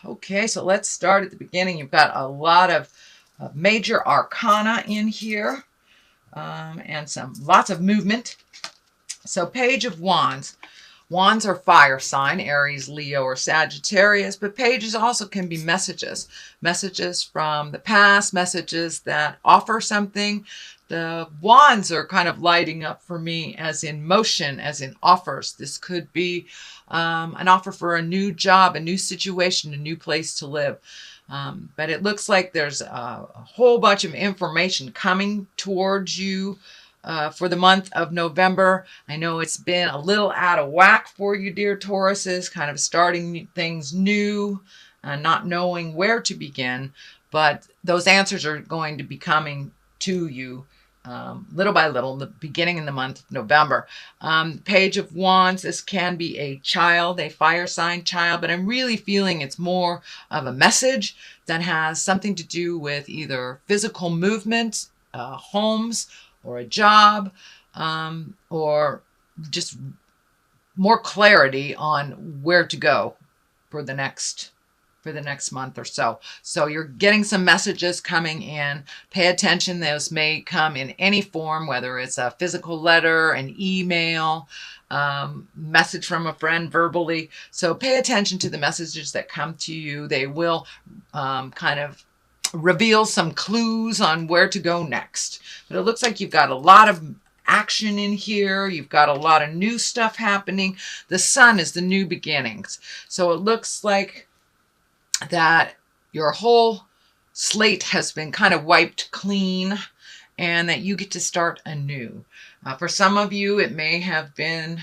Okay, so let's start at the beginning. You've got a lot of major arcana in here, and lots of movement. So Page of Wands. Wands are fire sign, Aries, Leo, or Sagittarius, but pages also can be messages. Messages from the past, messages that offer something. The wands are kind of lighting up for me as in motion, as in offers. This could be an offer for a new job, a new situation, a new place to live. But it looks like there's a whole bunch of information coming towards you for the month of November. I know it's been a little out of whack for you, dear Tauruses, kind of starting things new and not knowing where to begin, but those answers are going to be coming to you little by little, the beginning in the month of November. Page of Wands, this can be a child, a fire sign child, but I'm really feeling it's more of a message that has something to do with either physical movement, homes, or a job, or just more clarity on where to go for the next month or so. So you're getting some messages coming in. Pay attention. Those may come in any form, whether it's a physical letter, an email, message from a friend verbally. So pay attention to the messages that come to you. They will kind of reveal some clues on where to go next. But it looks like you've got a lot of action in here. You've got a lot of new stuff happening. The sun is the new beginnings. So it looks like that your whole slate has been kind of wiped clean and that you get to start anew. For some of you, it may have been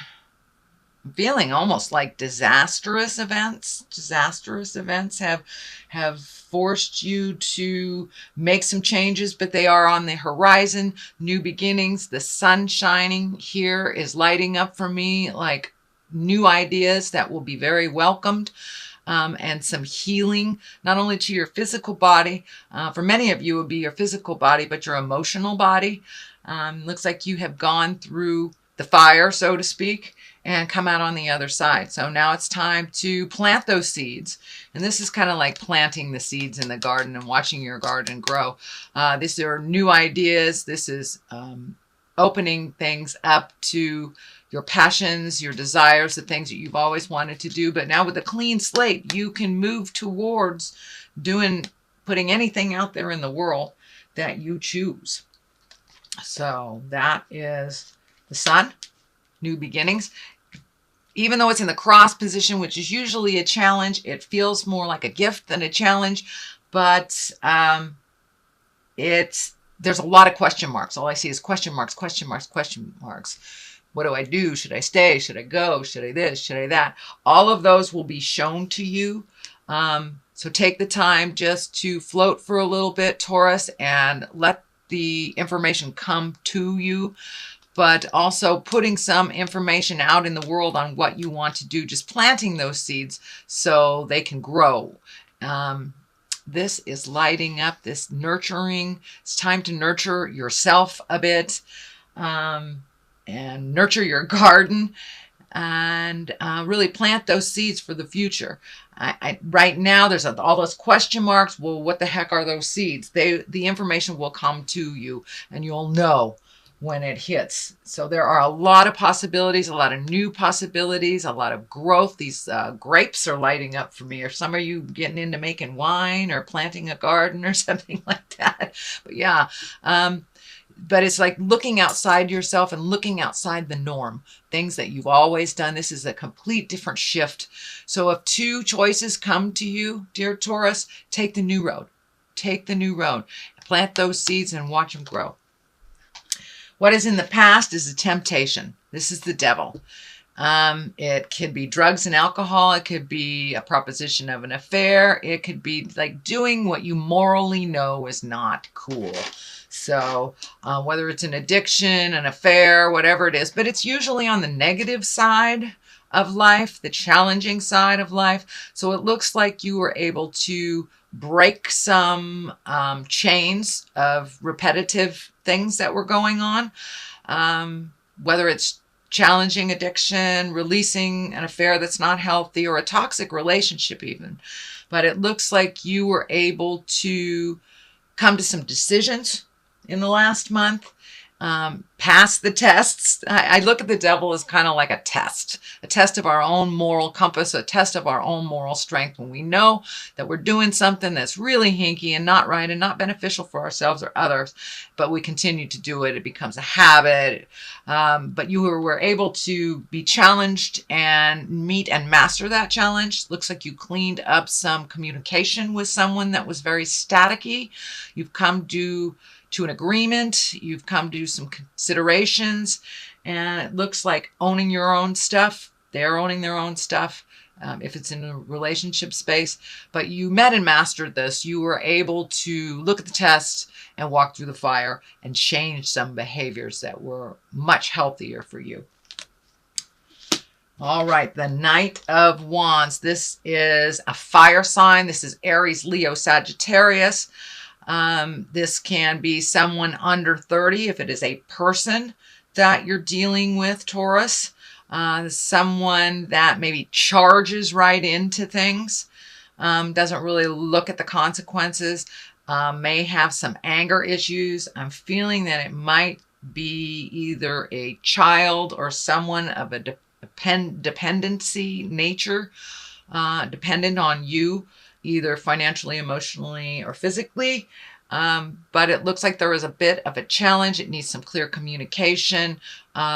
feeling almost like disastrous events. Disastrous events have forced you to make some changes, but they are on the horizon. New beginnings. The sun shining here is lighting up for me like new ideas that will be very welcomed. And some healing, not only to your physical body. For many of you, it would be your physical body, but your emotional body. Looks like you have gone through the fire, so to speak, and come out on the other side. So now it's time to plant those seeds. And this is kind of like planting the seeds in the garden and watching your garden grow. These are new ideas. This is opening things up to your passions, your desires, the things that you've always wanted to do. But now with a clean slate, you can move towards putting anything out there in the world that you choose. So that is the sun, new beginnings. Even though it's in the cross position, which is usually a challenge, it feels more like a gift than a challenge. But there's a lot of question marks. All I see is question marks, question marks, question marks. What do I do? Should I stay? Should I go? Should I this? Should I that? All of those will be shown to you. So take the time just to float for a little bit, Taurus, and let the information come to you. But also putting some information out in the world on what you want to do, just planting those seeds so they can grow. This is lighting up, this nurturing. It's time to nurture yourself a bit and nurture your garden and really plant those seeds for the future. Right now, there's all those question marks. Well, what the heck are those seeds? The information will come to you and you'll know when it hits. So there are a lot of possibilities, a lot of new possibilities, a lot of growth. These grapes are lighting up for me. Or some of you getting into making wine or planting a garden or something like that. But yeah, but it's like looking outside yourself and looking outside the norm, things that you've always done. This is a complete different shift. So if two choices come to you, dear Taurus, take the new road. Take the new road. Plant those seeds and watch them grow. What is in the past is a temptation. This is the devil. It could be drugs and alcohol. It could be a proposition of an affair. It could be like doing what you morally know is not cool. So whether it's an addiction, an affair, whatever it is, but it's usually on the negative side of life, the challenging side of life. So it looks like you were able to break some chains of repetitive things that were going on, whether it's challenging addiction, releasing an affair that's not healthy, or a toxic relationship even. But it looks like you were able to come to some decisions in the last month, pass the tests. I look at the devil as kind of like a test of our own moral compass, a test of our own moral strength. When we know that we're doing something that's really hinky and not right and not beneficial for ourselves or others, but we continue to do it, it becomes a habit. But you were able to be challenged and meet and master that challenge. Looks like you cleaned up some communication with someone that was very staticky. You've come to an agreement, you've come to some considerations, and it looks like owning your own stuff. They're owning their own stuff, if it's in a relationship space. But you met and mastered this. You were able to look at the test and walk through the fire and change some behaviors that were much healthier for you. All right, the Knight of Wands. This is a fire sign. This is Aries, Leo, Sagittarius. This can be someone under 30 if it is a person that you're dealing with, Taurus. Someone that maybe charges right into things, doesn't really look at the consequences, may have some anger issues. I'm feeling that it might be either a child or someone of a dependency nature, dependent on you, either financially, emotionally, or physically. But it looks like there is a bit of a challenge. It needs some clear communication.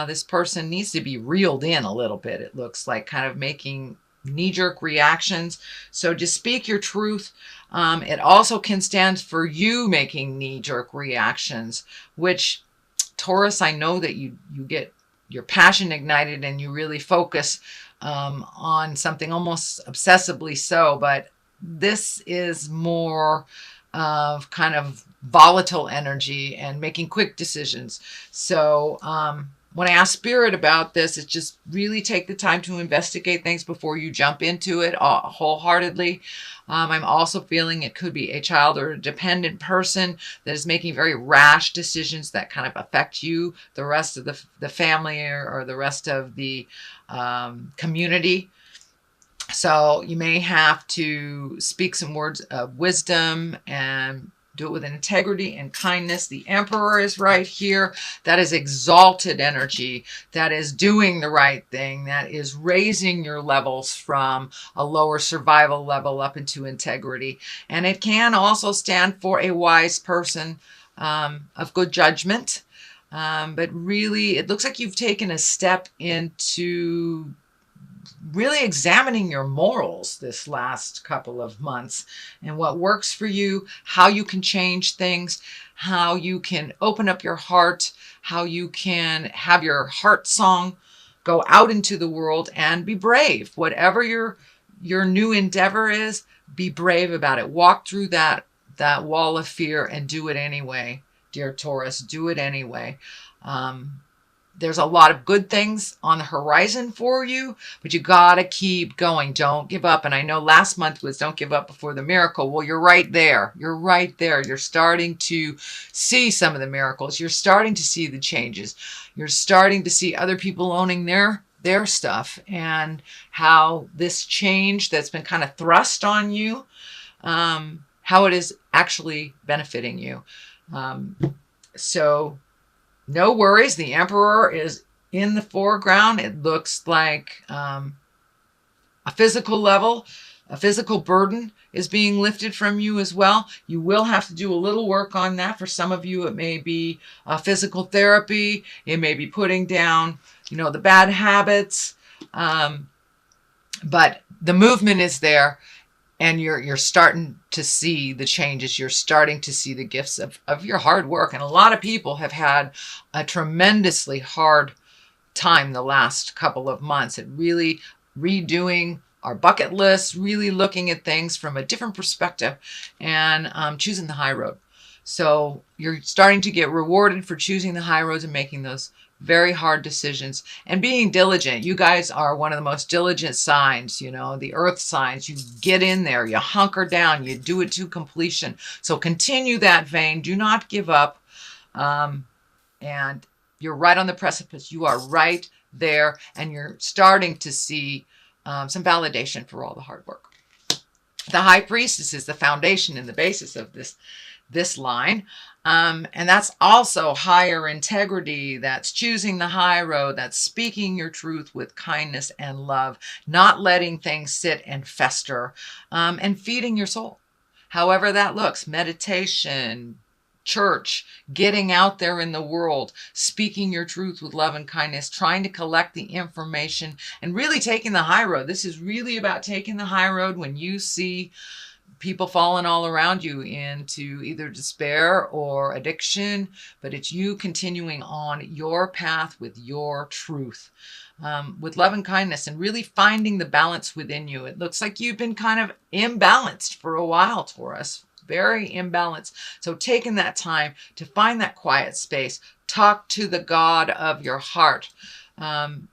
This person needs to be reeled in a little bit. It looks like kind of making knee-jerk reactions. So just speak your truth. It also can stand for you making knee-jerk reactions, which, Taurus, I know that you get your passion ignited and you really focus on something almost obsessively so, but this is more of kind of volatile energy and making quick decisions. So when I ask Spirit about this, it's just really take the time to investigate things before you jump into it wholeheartedly. I'm also feeling it could be a child or a dependent person that is making very rash decisions that kind of affect you, the rest of the family, or the rest of the community. So you may have to speak some words of wisdom and do it with integrity and kindness. The Emperor is right here. That is exalted energy. That is doing the right thing. That is raising your levels from a lower survival level up into integrity. And it can also stand for a wise person of good judgment. But really, it looks like you've taken a step into really examining your morals this last couple of months and what works for you, how you can change things, how you can open up your heart, how you can have your heart song go out into the world and be brave. Whatever your new endeavor is, be brave about it. Walk through that wall of fear and do it anyway, dear Taurus. Do it anyway. There's a lot of good things on the horizon for you, but you gotta keep going. Don't give up. And I know last month was don't give up before the miracle. Well, you're right there. You're right there. You're starting to see some of the miracles. You're starting to see the changes. You're starting to see other people owning their stuff, and how this change that's been kind of thrust on you, how it is actually benefiting you. So no worries. The Emperor is in the foreground. It looks like a physical level, a physical burden is being lifted from you as well. You will have to do a little work on that. For some of you, it may be physical therapy. It may be putting down, the bad habits. But the movement is there. And you're starting to see the changes. You're starting to see the gifts of your hard work. And a lot of people have had a tremendously hard time the last couple of months at really redoing our bucket list, really looking at things from a different perspective, and choosing the high road. So you're starting to get rewarded for choosing the high roads and making those very hard decisions and being diligent. You guys are one of the most diligent signs, the earth signs. You get in there, you hunker down, you do it to completion. So continue that vein. Do not give up. And you're right on the precipice. You are right there, and you're starting to see some validation for all the hard work. The High Priestess is the foundation and the basis of this line. And that's also higher integrity. That's choosing the high road. That's speaking your truth with kindness and love, not letting things sit and fester, and feeding your soul. However that looks, meditation, church, getting out there in the world, speaking your truth with love and kindness, trying to collect the information, and really taking the high road. This is really about taking the high road when you see people falling all around you into either despair or addiction, but it's you continuing on your path with your truth, with love and kindness, and really finding the balance within you. It looks like you've been kind of imbalanced for a while, Taurus. Very imbalanced. So taking that time to find that quiet space, talk to the God of your heart, and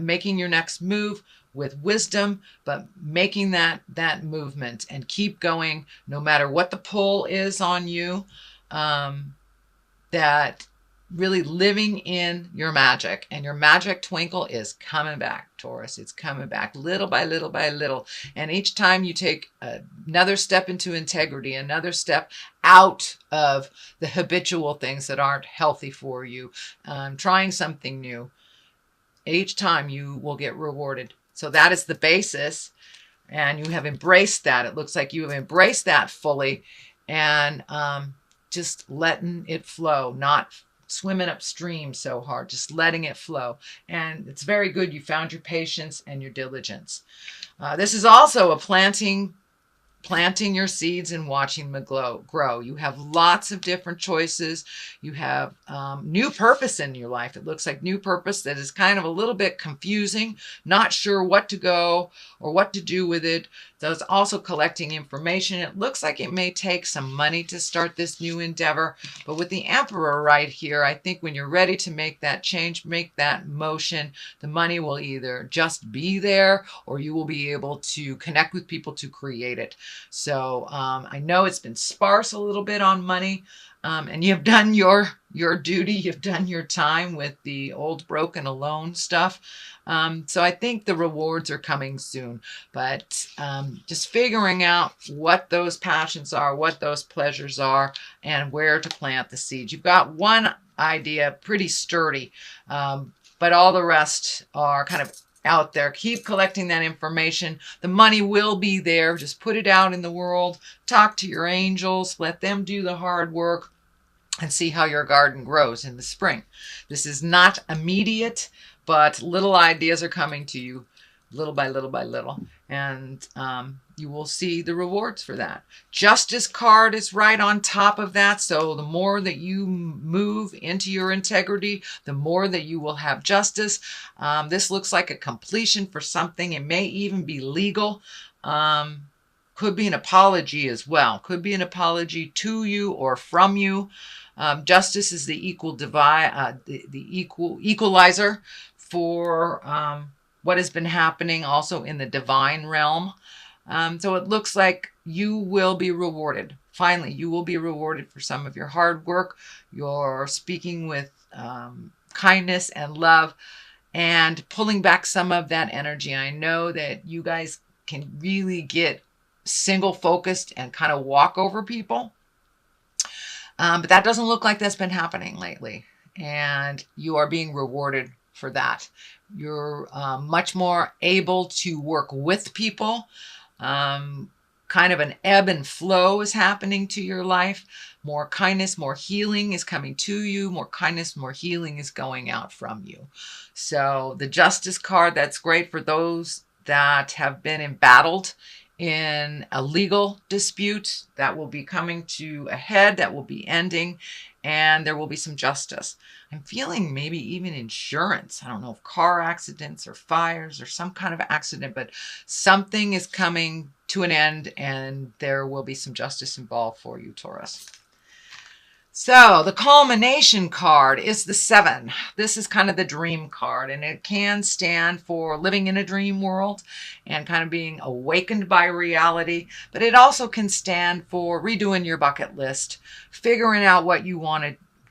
making your next move with wisdom, but making that movement and keep going no matter what the pull is on you. That really living in your magic, and your magic twinkle is coming back, Taurus. It's coming back little by little by little. And each time you take another step into integrity, another step out of the habitual things that aren't healthy for you, trying something new, each time you will get rewarded. So that is the basis, and you have embraced that. It looks like you have embraced that fully, and just letting it flow, not swimming upstream so hard, just letting it flow. And it's very good. You found your patience and your diligence. This is also a planting your seeds and watching them grow. You have lots of different choices. You have new purpose in your life. It looks like new purpose that is kind of a little bit confusing, not sure what to go or what to do with it. So it's also collecting information. It looks like it may take some money to start this new endeavor, but with the Emperor right here, I think when you're ready to make that change, make that motion, the money will either just be there, or you will be able to connect with people to create it. So I know it's been sparse a little bit on money, and you've done your duty. You've done your time with the old broken alone stuff. So I think the rewards are coming soon, but just figuring out what those passions are, what those pleasures are, and where to plant the seeds. You've got one idea pretty sturdy, but all the rest are kind of out there. Keep collecting that information. The money will be there. Just put it out in the world. Talk to your angels. Let them do the hard work, and see how your garden grows in the spring. This is not immediate, but little ideas are coming to you little by little by little, and you will see the rewards for that. Justice card is right on top of that, so the more that you move into your integrity, the more that you will have justice. This looks like a completion for something. It may even be legal. Could be an apology as well. Could be an apology to you or from you. Justice is the equalizer for what has been happening also in the divine realm. So it looks like you will be rewarded. Finally, you will be rewarded for some of your hard work, your speaking with kindness and love, and pulling back some of that energy. I know that you guys can really get single focused and kind of walk over people. But that doesn't look like that's been happening lately. And you are being rewarded for that. You're much more able to work with people. Kind of an ebb and flow is happening to your life. More kindness, more healing is coming to you. More kindness, more healing is going out from you. So the Justice card, that's great for those that have been embattled in a legal dispute that will be coming to a head, that will be ending, and there will be some justice. I'm feeling maybe even insurance. I don't know if car accidents or fires or some kind of accident, but something is coming to an end, and there will be some justice involved for you, Taurus. So the culmination card is the 7. This is kind of the dream card, and it can stand for living in a dream world and kind of being awakened by reality, but it also can stand for redoing your bucket list, figuring out what you want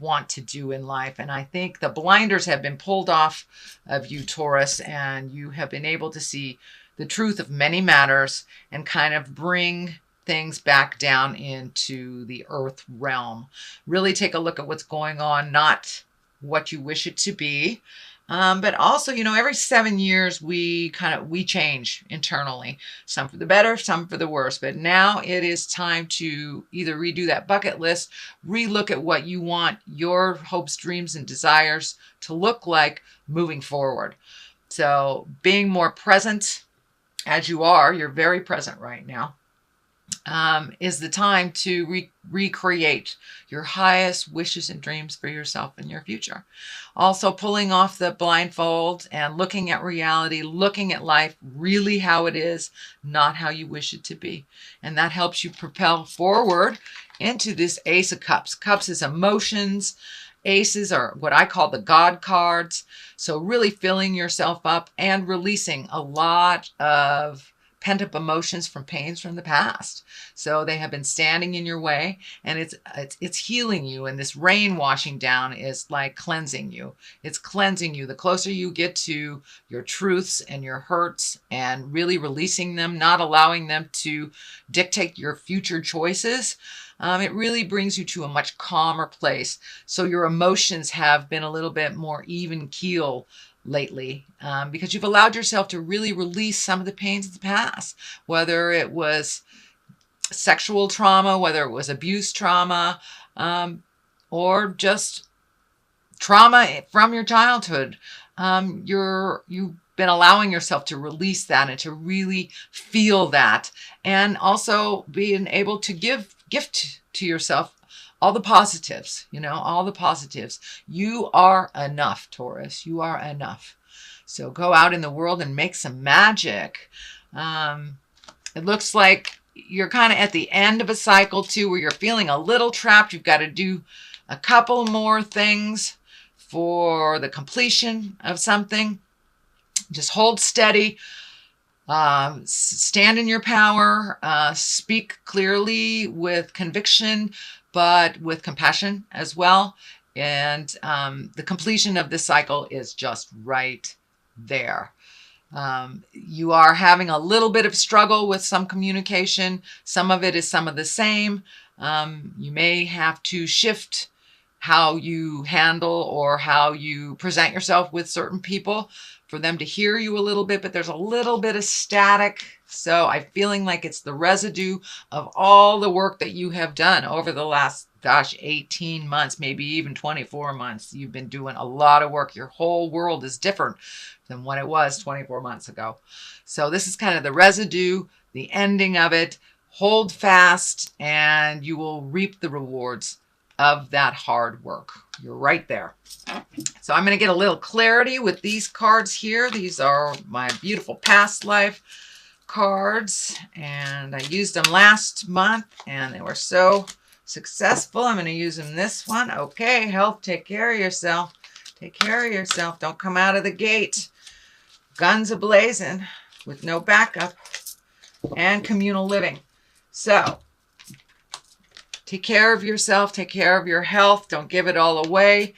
want to do in life. And I think the blinders have been pulled off of you, Taurus, and you have been able to see the truth of many matters and kind of bring things back down into the earth realm. Really take a look at what's going on, not what you wish it to be. But also, you know, every 7 years we change internally, some for the better, some for the worse. But now it is time to either redo that bucket list, relook at what you want your hopes, dreams, and desires to look like moving forward. So being more present as you are, you're very present right now, is the time to recreate your highest wishes and dreams for yourself and your future. Also pulling off the blindfold and looking at reality, looking at life really how it is, not how you wish it to be. And that helps you propel forward into this Ace of Cups. Cups is emotions. Aces are what I call the God cards. So really filling yourself up and releasing a lot of pent-up emotions from pains from the past. So they have been standing in your way, and it's healing you. And this rain washing down is like cleansing you. It's cleansing you. The closer you get to your truths and your hurts and really releasing them, not allowing them to dictate your future choices, it really brings you to a much calmer place. So your emotions have been a little bit more even keel lately, because you've allowed yourself to really release some of the pains of the past, whether it was sexual trauma, whether it was abuse trauma, or just trauma from your childhood. You've been allowing yourself to release that and to really feel that, and also being able to gift to yourself all the positives, you know, all the positives. You are enough, Taurus. You are enough. So go out in the world and make some magic. It looks like you're kind of at the end of a cycle too, where you're feeling a little trapped. You've got to do a couple more things for the completion of something. Just hold steady. Stand in your power. Speak clearly with conviction, but with compassion as well. And the completion of this cycle is just right there. You are having a little bit of struggle with some communication. Some of it is some of the same. You may have to shift how you handle or how you present yourself with certain people for them to hear you a little bit, but there's a little bit of static. So I'm feeling like it's the residue of all the work that you have done over the last, 18 months, maybe even 24 months. You've been doing a lot of work. Your whole world is different than what it was 24 months ago. So this is kind of the residue, the ending of it. Hold fast and you will reap the rewards of that hard work. You're right there. So I'm going to get a little clarity with these cards here. These are my beautiful past life cards, and I used them last month and they were so successful. I'm going to use them this one. Okay, health, take care of yourself. Take care of yourself. Don't come out of the gate guns a-blazing with no backup. And communal living. So take care of yourself. Take care of your health. Don't give it all away.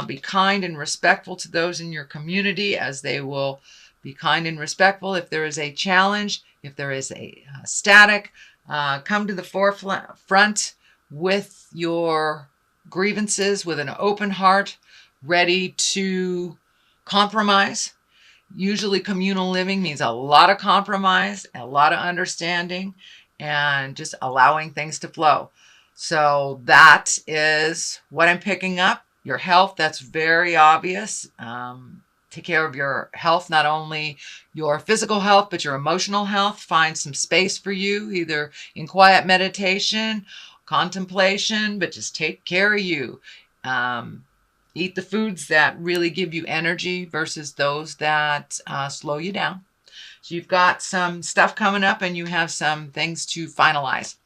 Be kind and respectful to those in your community, as they will be kind and respectful. If there is a challenge, if there is a static, come to the forefront with your grievances with an open heart, ready to compromise. Usually communal living means a lot of compromise, a lot of understanding, and just allowing things to flow. So that is what I'm picking up. Your health, that's very obvious. Take care of your health, not only your physical health, but your emotional health. Find some space for you, either in quiet meditation, contemplation, but just take care of you. Eat the foods that really give you energy versus those that slow you down. So you've got some stuff coming up and you have some things to finalize.